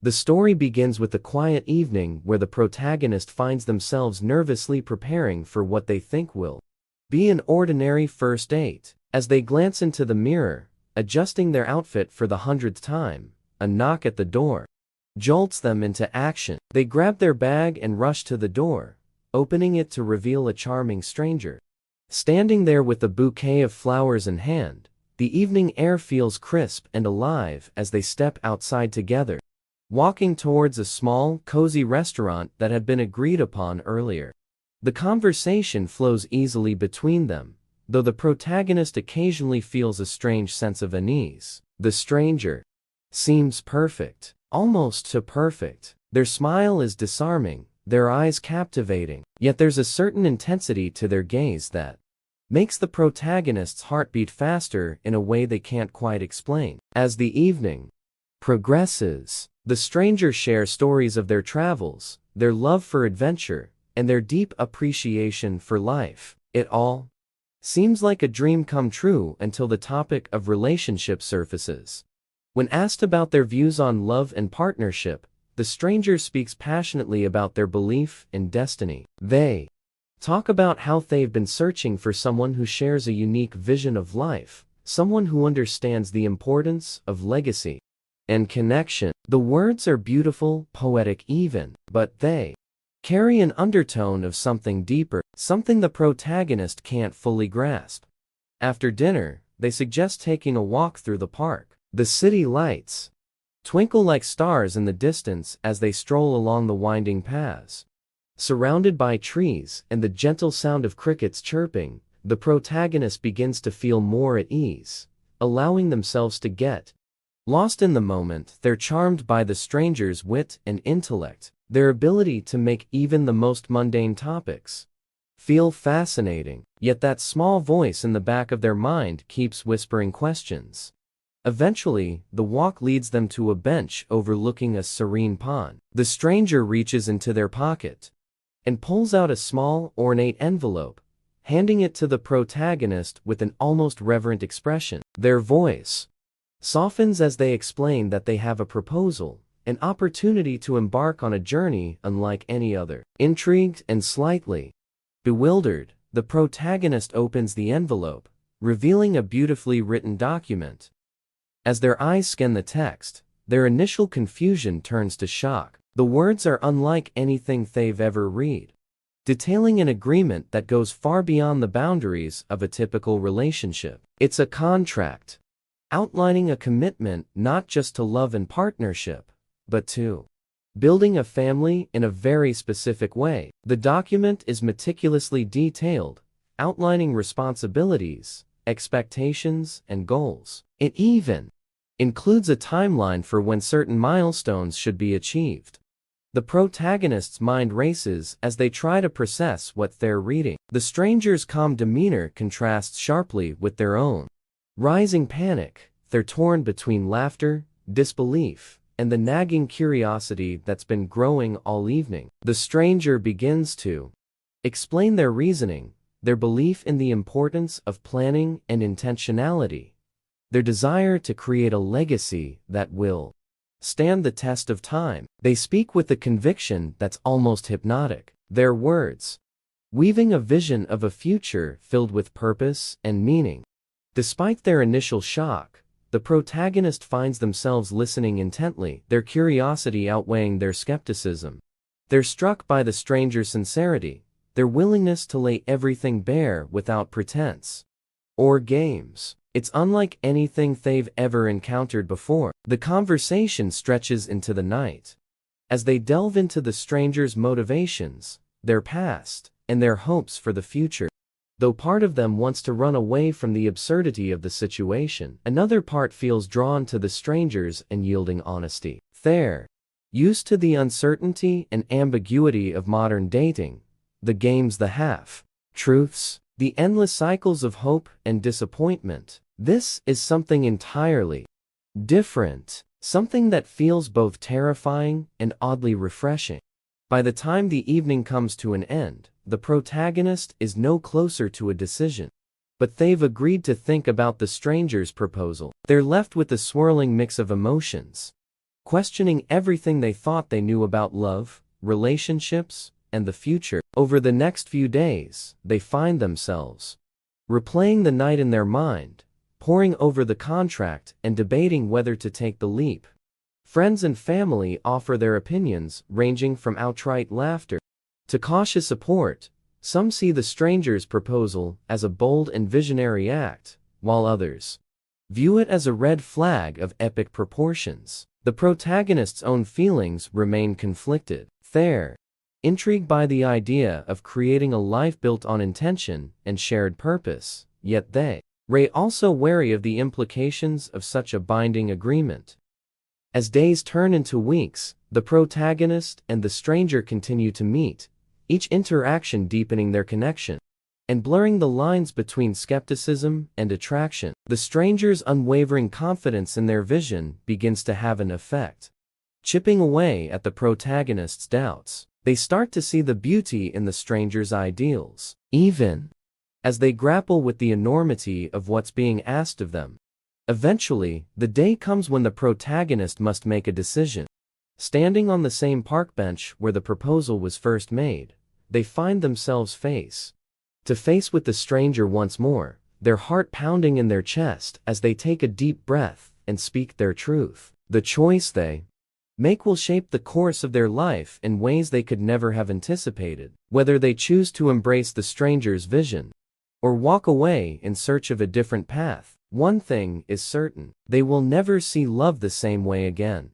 The story begins with a quiet evening where the protagonist finds themselves nervously preparing for what they think will be an ordinary first date. As they glance into the mirror, adjusting their outfit for the 100th time, a knock at the door jolts them into action. They grab their bag and rush to the door, opening it to reveal a charming stranger standing there with a bouquet of flowers in hand. The evening air feels crisp and alive as they step outside together, walking towards a small, cozy restaurant that had been agreed upon earlier. The conversation flows easily between them, though the protagonist occasionally feels a strange sense of unease. The stranger seems perfect, almost too perfect. Their smile is disarming, their eyes captivating, yet there's a certain intensity to their gaze that makes the protagonist's heart beat faster in a way they can't quite explain. As the evening progresses, the strangers share stories of their travels, their love for adventure, and their deep appreciation for life. It all seems like a dream come true until the topic of relationship surfaces. When asked about their views on love and partnership, the stranger speaks passionately about their belief in destiny. They talk about how they've been searching for someone who shares a unique vision of life, someone who understands the importance of legacy and connection. The words are beautiful, poetic even, but they carry an undertone of something deeper, something the protagonist can't fully grasp. After dinner, they suggest taking a walk through the park. The city lights twinkle like stars in the distance as they stroll along the winding paths. Surrounded by trees and the gentle sound of crickets chirping, the protagonist begins to feel more at ease, allowing themselves to get lost in the moment. They're charmed by the stranger's wit and intellect, their ability to make even the most mundane topics feel fascinating. Yet that small voice in the back of their mind keeps whispering questions. Eventually, the walk leads them to a bench overlooking a serene pond. The stranger reaches into their pocket and pulls out a small, ornate envelope, handing it to the protagonist with an almost reverent expression. Their voice softens as they explain that they have a proposal, an opportunity to embark on a journey unlike any other. Intrigued and slightly bewildered, the protagonist opens the envelope, revealing a beautifully written document. As their eyes scan the text, their initial confusion turns to shock. The words are unlike anything they've ever read, detailing an agreement that goes far beyond the boundaries of a typical relationship. It's a contract, outlining a commitment not just to love and partnership, but to building a family in a very specific way. The document is meticulously detailed, outlining responsibilities, expectations, and goals. It even includes a timeline for when certain milestones should be achieved. The protagonist's mind races as they try to process what they're reading. The stranger's calm demeanor contrasts sharply with their own rising panic. They're torn between laughter, disbelief, and the nagging curiosity that's been growing all evening. The stranger begins to explain their reasoning, their belief in the importance of planning and intentionality, their desire to create a legacy that will stand the test of time. They speak with a conviction that's almost hypnotic, their words weaving a vision of a future filled with purpose and meaning. Despite their initial shock, the protagonist finds themselves listening intently, their curiosity outweighing their skepticism. They're struck by the stranger's sincerity, their willingness to lay everything bare without pretense or games. It's unlike anything they've ever encountered before. The conversation stretches into the night as they delve into the stranger's motivations, their past, and their hopes for the future. Though part of them wants to run away from the absurdity of the situation, another part feels drawn to the stranger's unyielding honesty. They're used to the uncertainty and ambiguity of modern dating, the games, the half-truths, the endless cycles of hope and disappointment. This is something entirely different, something that feels both terrifying and oddly refreshing. By the time the evening comes to an end, the protagonist is no closer to a decision, but they've agreed to think about the stranger's proposal. They're left with a swirling mix of emotions, questioning everything they thought they knew about love, relationships, and the future. Over the next few days, they find themselves replaying the night in their mind, poring over the contract and debating whether to take the leap. Friends and family offer their opinions, ranging from outright laughter to cautious support. Some see the stranger's proposal as a bold and visionary act, while others view it as a red flag of epic proportions. The protagonist's own feelings remain conflicted. They're intrigued by the idea of creating a life built on intention and shared purpose, yet they're also wary of the implications of such a binding agreement. As days turn into weeks, the protagonist and the stranger continue to meet, each interaction deepening their connection and blurring the lines between skepticism and attraction. The stranger's unwavering confidence in their vision begins to have an effect, chipping away at the protagonist's doubts. They start to see the beauty in the stranger's ideals, even as they grapple with the enormity of what's being asked of them. Eventually, the day comes when the protagonist must make a decision. Standing on the same park bench where the proposal was first made, they find themselves face to face with the stranger once more, their heart pounding in their chest as they take a deep breath and speak their truth. The choice they make will shape the course of their life in ways they could never have anticipated. Whether they choose to embrace the stranger's vision or walk away in search of a different path, one thing is certain: they will never see love the same way again.